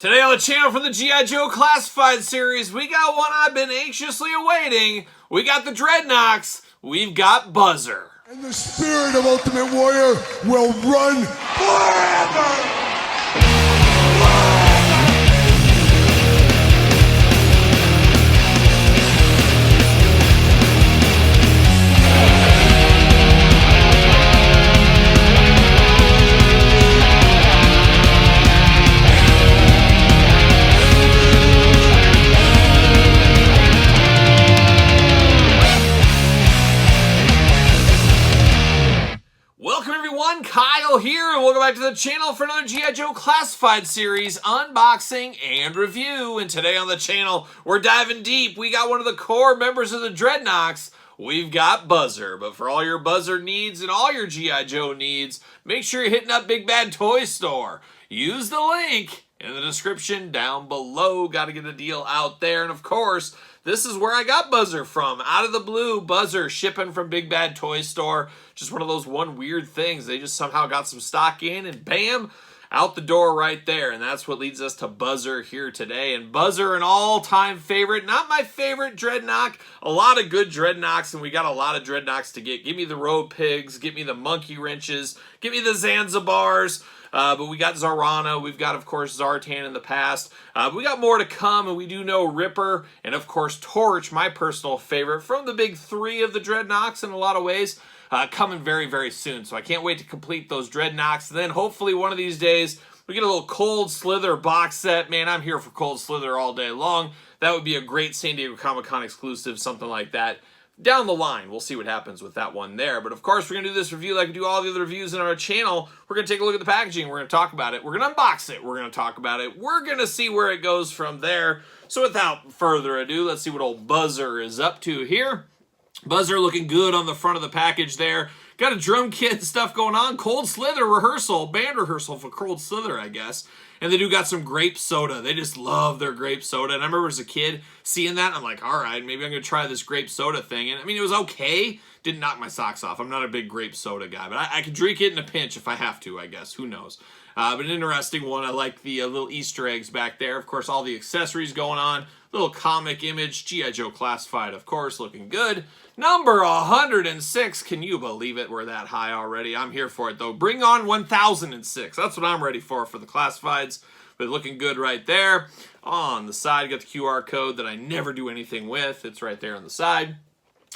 Today on the channel for the G.I. Joe Classified series, we got one I've been anxiously awaiting. We got the Dreadnoks. We've got Buzzer. And the spirit of Ultimate Warrior will run forever! Welcome everyone, Kyle here, and welcome back to the channel for another G.I. Joe Classified series unboxing and review. And today on the channel, we're diving deep. We got one of the core members of the Dreadnoks. We've got Buzzer. But for all your Buzzer needs and all your G.I. Joe needs, make sure you're hitting up Big Bad Toy Store. Use the link in the description down below. Got to get a deal out there. And of course, this is where I got Buzzer from. Out of the blue, Buzzer shipping from Big Bad Toy Store. Just one of those weird things. They just somehow got some stock in and bam, out the door right there. And that's what leads us to Buzzer here today. And Buzzer, an all-time favorite. Not my favorite Dreadnok. A lot of good Dreadnoks, and we got a lot of Dreadnoks to get. Give me the Road Pigs. Give me the Monkey Wrenches. Give me the Zanzibars. But we got Zarana, we've got, of course, Zartan in the past. We got more to come, and we do know Ripper, and, of course, Torch, my personal favorite, from the big three of the Dreadnoks in a lot of ways, coming very, very soon. So I can't wait to complete those Dreadnoks. And then, hopefully, one of these days, we get a little Cold Slither box set. Man, I'm here for Cold Slither all day long. That would be a great San Diego Comic-Con exclusive, something like that. Down the line, we'll see what happens with that one there. But of course, we're going to do this review like we do all the other reviews in our channel. We're going to take a look at the packaging. We're going to talk about it. We're going to unbox it. We're going to talk about it. We're going to see where it goes from there. So without further ado, let's see what old Buzzer is up to here. Buzzer looking good on the front of the package there. Got a drum kit and stuff going on. Cold Slither rehearsal, band rehearsal for Cold Slither, I guess. And they do got some grape soda. They just love their grape soda. And I remember as a kid seeing that, I'm like, all right, maybe I'm going to try this grape soda thing. And I mean, it was okay. Didn't knock my socks off. I'm not a big grape soda guy, but I can drink it in a pinch if I have to, I guess. Who knows? But an interesting one. I like the little Easter eggs back there. Of course, all the accessories going on. Little comic image. G.I. Joe Classified, of course, looking good. Number 106. Can you believe it? We're that high already. I'm here for it, though. Bring on 1006. That's what I'm ready for the Classifieds. But looking good right there. On the side, you got the QR code that I never do anything with. It's right there on the side.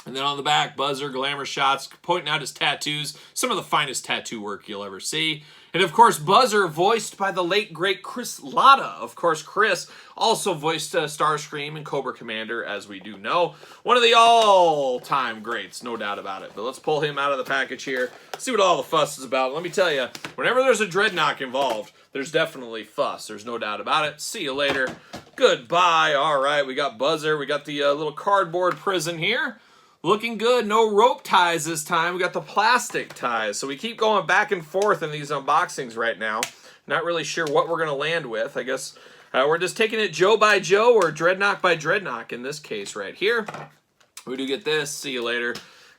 And then on the back, Buzzer, glamour shots, pointing out his tattoos. Some of the finest tattoo work you'll ever see. And of course, Buzzer, voiced by the late, great Chris Latta. Of course, Chris also voiced Starscream and Cobra Commander, as we do know. One of the all-time greats, no doubt about it. But let's pull him out of the package here, see what all the fuss is about. Let me tell you, whenever there's a Dreadnok involved, there's definitely fuss. There's no doubt about it. See you later. Goodbye. All right, we got Buzzer. We got the little cardboard prison here. Looking good. No rope ties this time. We got the plastic ties. So we keep going back and forth in these unboxings right now. Not really sure what we're going to land with. I guess we're just taking it Joe by Joe or Dreadnok by Dreadnok in this case right here. We do get this. See you later.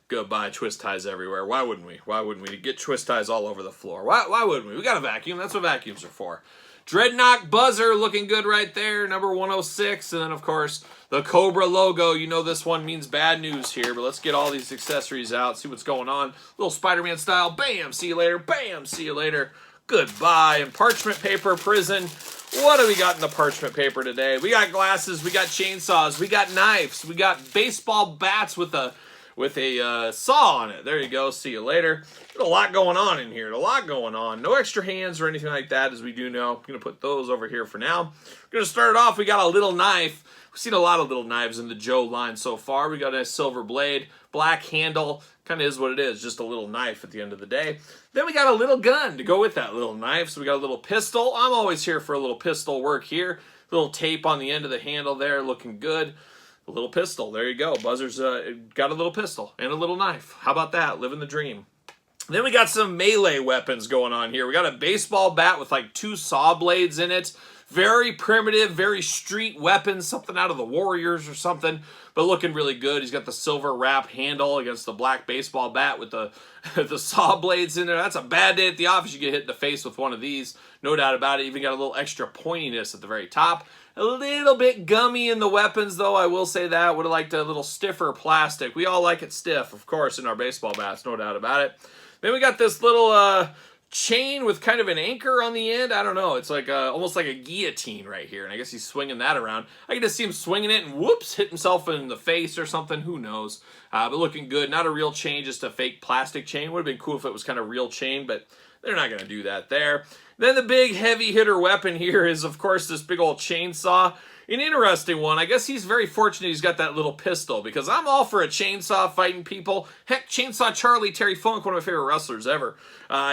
Goodbye. Twist ties everywhere. Why wouldn't we? Why wouldn't we get twist ties all over the floor? Why wouldn't we? We got a vacuum. That's what vacuums are for. Dreadnok Buzzer looking good right there, number 106. And then, of course, the Cobra logo. You know this one means bad news here, but let's get all these accessories out, see what's going on. Little Spider-Man style. Bam, see you later. Bam, see you later. Goodbye. And parchment paper prison. What do we got in the parchment paper today? We got glasses. We got chainsaws. We got knives. We got baseball bats with a saw on it. There you go. See you later. Got a lot going on in here. A lot going on. No extra hands or anything like that, as we do know. I'm going to put those over here for now. We're going to start it off. We got a little knife. We've seen a lot of little knives in the Joe line so far. We got a silver blade, black handle. Kind of is what it is. Just a little knife at the end of the day. Then we got a little gun to go with that little knife. So we got a little pistol. I'm always here for a little pistol work here. Little tape on the end of the handle there. Looking good. A little pistol. There you go. Buzzer's got a little pistol and a little knife. How about that? Living the dream. Then we got some melee weapons going on here. We got a baseball bat with like 2 saw blades in it. Very primitive, very street weapon, something out of the Warriors or something, but looking really good. He's got the silver wrap handle against the black baseball bat with the the saw blades in there. That's a bad day at the office. You get hit in the face with one of these, no doubt about it. Even got a little extra pointiness at the very top. A little bit gummy in the weapons, though, I will say that. Would have liked a little stiffer plastic. We all like it stiff, of course, in our baseball bats, no doubt about it. Then we got this little chain with kind of an anchor on the end. I don't know. It's like almost like a guillotine right here, and I guess he's swinging that around. I can just see him swinging it and whoops, hit himself in the face or something. Who knows? But looking good. Not a real chain, just a fake plastic chain. Would have been cool if it was kind of real chain, but they're not going to do that there. Then the big heavy hitter weapon here is, of course, this big old chainsaw. An interesting one. I guess he's very fortunate he's got that little pistol, because I'm all for a chainsaw fighting people. Heck, Chainsaw Charlie, Terry Funk, one of my favorite wrestlers ever.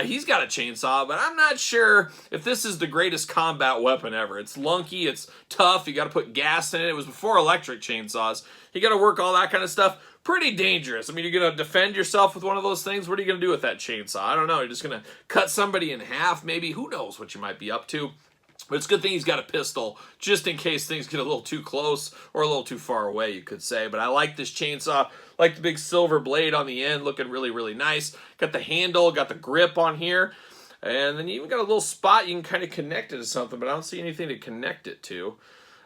He's got a chainsaw, but I'm not sure if this is the greatest combat weapon ever. It's lunky, it's tough, you got to put gas in it. It was before electric chainsaws. You got to work all that kind of stuff. Pretty dangerous. I mean, you're going to defend yourself with one of those things? What are you going to do with that chainsaw? I don't know. You're just going to cut somebody in half, maybe. Who knows what you might be up to. But it's a good thing he's got a pistol, just in case things get a little too close or a little too far away, you could say. But I like this chainsaw. Like the big silver blade on the end, looking really, really nice. Got the handle, got the grip on here. And then you even got a little spot you can kind of connect it to something, but I don't see anything to connect it to.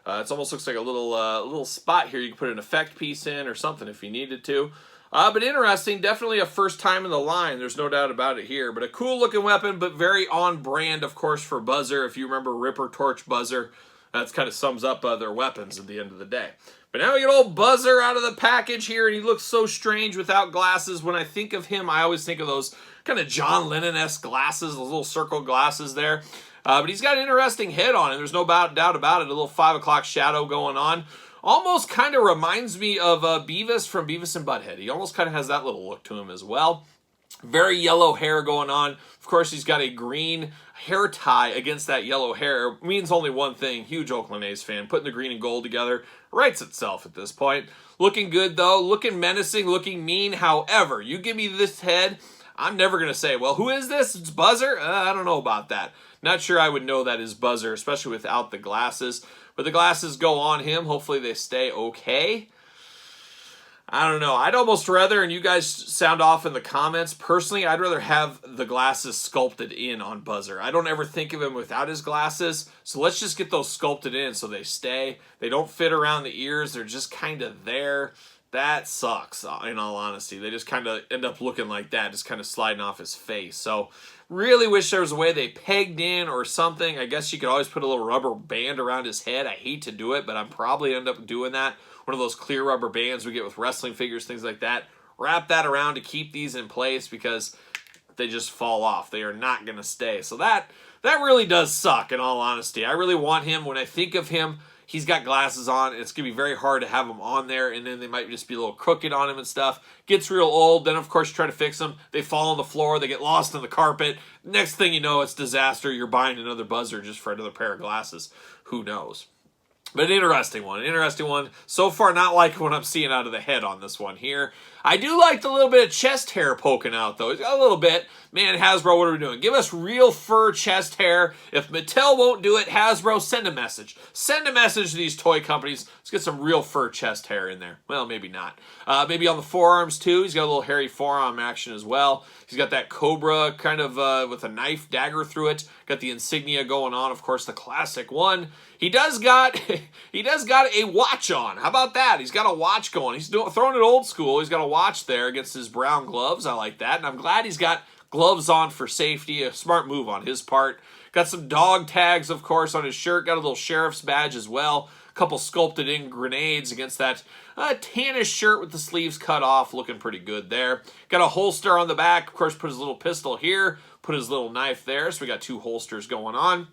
It almost looks like a little spot here you can put an effect piece in or something if you needed to. But interesting, definitely a first time in the line. There's no doubt about it here. But a cool looking weapon, but very on brand, of course, for Buzzer. If you remember Ripper, Torch, Buzzer, that's kind of sums up their weapons at the end of the day. But now we get old Buzzer out of the package here, and he looks so strange without glasses. When I think of him, I always think of those kind of John Lennon-esque glasses, those little circle glasses there. But he's got an interesting head on him. There's no doubt about it. A little 5 o'clock shadow going on. Almost kind of reminds me of Beavis from Beavis and Butthead. He almost kind of has that little look to him as well. Very yellow hair going on. Of course, he's got a green hair tie against that yellow hair. It means only one thing. Huge Oakland A's fan. Putting the green and gold together writes itself at this point. Looking good, though. Looking menacing. Looking mean. However, you give me this head, I'm never going to say, well, who is this? It's Buzzer? I don't know about that. Not sure I would know that is Buzzer, especially without the glasses. But the glasses go on him. Hopefully they stay okay. I don't know. I'd almost rather, and you guys sound off in the comments, personally, I'd rather have the glasses sculpted in on Buzzer. I don't ever think of him without his glasses, so let's just get those sculpted in so they stay. They don't fit around the ears. They're just kind of there. That sucks, in all honesty. They just kind of end up looking like that, just kind of sliding off his face. So really wish there was a way they pegged in or something. I guess you could always put a little rubber band around his head. I hate to do it, but I'm probably end up doing that. One of those clear rubber bands we get with wrestling figures, things like that. Wrap that around to keep these in place because they just fall off. They are not going to stay. So that really does suck, in all honesty. I really want him. When I think of him, he's got glasses on. It's going to be very hard to have them on there, and then they might just be a little crooked on him and stuff. Gets real old. Then, of course, you try to fix them. They fall on the floor. They get lost in the carpet. Next thing you know, it's disaster. You're buying another Buzzer just for another pair of glasses. Who knows? But an interesting one. An interesting one. So far, not like what I'm seeing out of the head on this one here. I do like the little bit of chest hair poking out, though. He's got a little bit. Man, Hasbro, what are we doing? Give us real fur chest hair. If Mattel won't do it, Hasbro, send a message. Send a message to these toy companies. Let's get some real fur chest hair in there. Well, maybe not. Maybe on the forearms, too. He's got a little hairy forearm action as well. He's got that cobra kind of with a knife dagger through it. Got the insignia going on, of course, the classic one. He does got a watch on. How about that? He's got a watch going. He's throwing it old school. He's got a watch there against his brown gloves. I like that. And I'm glad he's got gloves on for safety. A smart move on his part. Got some dog tags, of course, on his shirt. Got a little sheriff's badge as well. A couple sculpted in grenades against that tannish shirt with the sleeves cut off. Looking pretty good there. Got a holster on the back. Of course, put his little pistol here. Put his little knife there. So we got two holsters going on.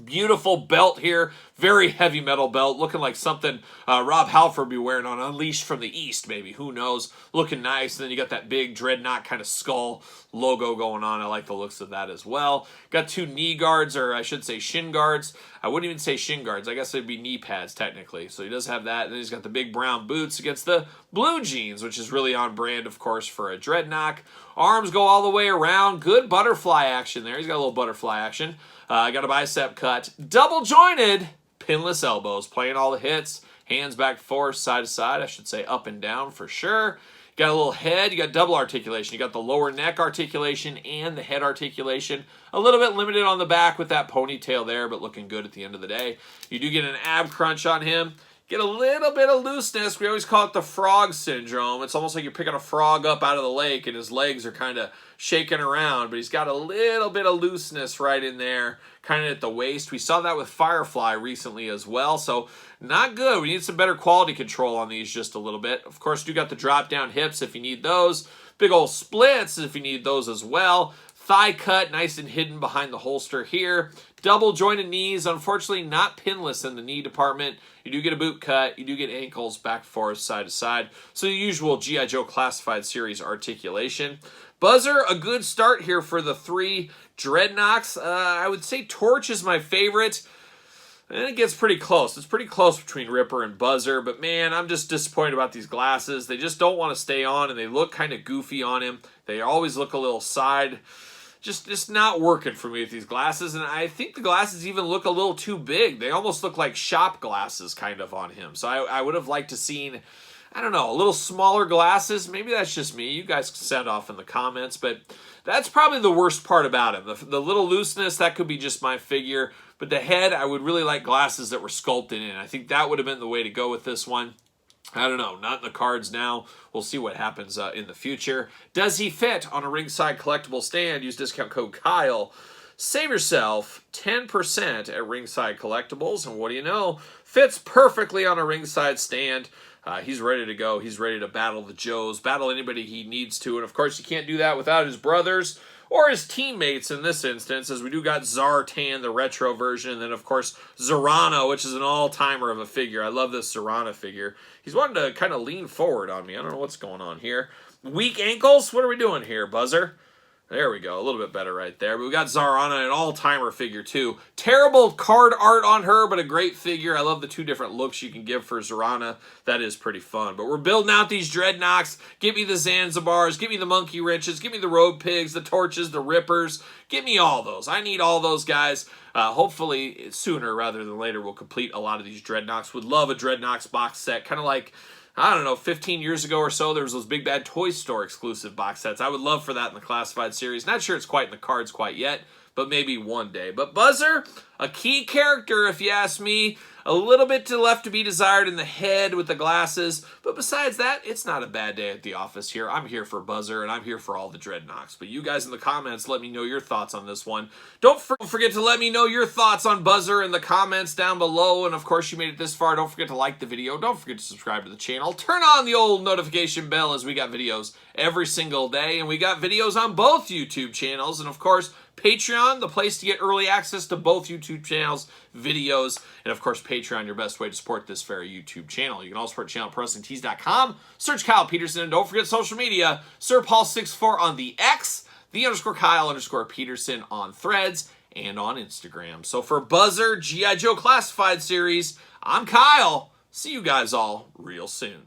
Beautiful belt here. Very heavy metal belt. Looking like something Rob Halford would be wearing on Unleashed from the East, maybe. Who knows? Looking nice. And then you got that big dreadnought kind of skull logo going on. I like the looks of that as well. Got two knee guards, or I should say shin guards. I wouldn't even say shin guards. I guess it'd be knee pads, technically. So he does have that. And then he's got the big brown boots against the blue jeans, which is really on brand, of course, for a dreadnought. Arms go all the way around. Good butterfly action there. He's got a little butterfly action. Got a bicep cut. Double jointed, pinless elbows. Playing all the hits. Hands back forth, side to side. I should say up and down for sure. You got a little head. You got double articulation. You got the lower neck articulation and the head articulation. A little bit limited on the back with that ponytail there, but looking good at the end of the day. You do get an ab crunch on him. Get a little bit of looseness. We always call it the frog syndrome. It's almost like you're picking a frog up out of the lake and his legs are kind of shaking around, but he's got a little bit of looseness right in there, kind of at the waist. We saw that with Firefly recently as well, so not good. We need some better quality control on these just a little bit. Of course, you got the drop down hips if you need those. Big old splits if you need those as well. Thigh cut, nice and hidden behind the holster here. Double jointed knees, unfortunately not pinless in the knee department. You do get a boot cut. You do get ankles back, forth, side to side. So the usual G.I. Joe Classified Series articulation. Buzzer, a good start here for the 3 Dreadnoks. I would say Torch is my favorite. And it gets pretty close. It's pretty close between Ripper and Buzzer. But man, I'm just disappointed about these glasses. They just don't want to stay on, and they look kind of goofy on him. They always look a little side. Just not working for me with these glasses, and I think the glasses even look a little too big. They almost look like shop glasses kind of on him. So I would have liked to seen, I don't know, a little smaller glasses. Maybe that's just me. You guys can sound off in the comments, but that's probably the worst part about him. The little looseness, that could be just my figure, but the head, I would really like glasses that were sculpted in. I think that would have been the way to go with this one. I don't know, not in the cards now. We'll see what happens in the future. Does he fit on a ringside collectible stand? Use discount code Kyle. Save yourself 10% at Ringside Collectibles. And what do you know? Fits perfectly on a ringside stand. He's ready to go. He's ready to battle the Joes, battle anybody he needs to. And of course, you can't do that without his brothers or his teammates in this instance, as we do got Zartan, the retro version, and then of course Zorana, which is an all-timer of a figure. I love this Zorana figure. He's wanting to kind of lean forward on me. I don't know what's going on here. Weak ankles? What are we doing here, Buzzer? There we go. A little bit better right there. But we got Zarana, an all-timer figure, too. Terrible card art on her, but a great figure. I love the 2 different looks you can give for Zarana. That is pretty fun. But we're building out these Dreadnoks. Give me the Zanzibars. Give me the Monkey Wrenches. Give me the Road Pigs, the Torches, the Rippers. Give me all those. I need all those guys. Hopefully, sooner rather than later, we'll complete a lot of these Dreadnoks. Would love a Dreadnoks box set. Kind of like, I don't know, 15 years ago or so, there was those Big Bad Toy Store exclusive box sets. I would love for that in the Classified Series. Not sure it's quite in the cards quite yet, but maybe one day. But Buzzer, a key character if you ask me. A little bit left to be desired in the head with the glasses. But besides that, it's not a bad day at the office here. I'm here for Buzzer, and I'm here for all the Dreadnoks. But you guys in the comments, let me know your thoughts on this one. Don't forget to let me know your thoughts on Buzzer in the comments down below. And of course, you made it this far. Don't forget to like the video. Don't forget to subscribe to the channel. Turn on the old notification bell, as we got videos every single day. And we got videos on both YouTube channels. And of course, Patreon, the place to get early access to both YouTube channels, videos, and of course Patreon, your best way to support this very YouTube channel. You can also support the channel at ProWrestlingTees.com. Search Kyle Peterson, and don't forget social media, SirPaul64 on the X, _Kyle_Peterson on Threads, and on Instagram. So for Buzzer G.I. Joe Classified Series, I'm Kyle. See you guys all real soon.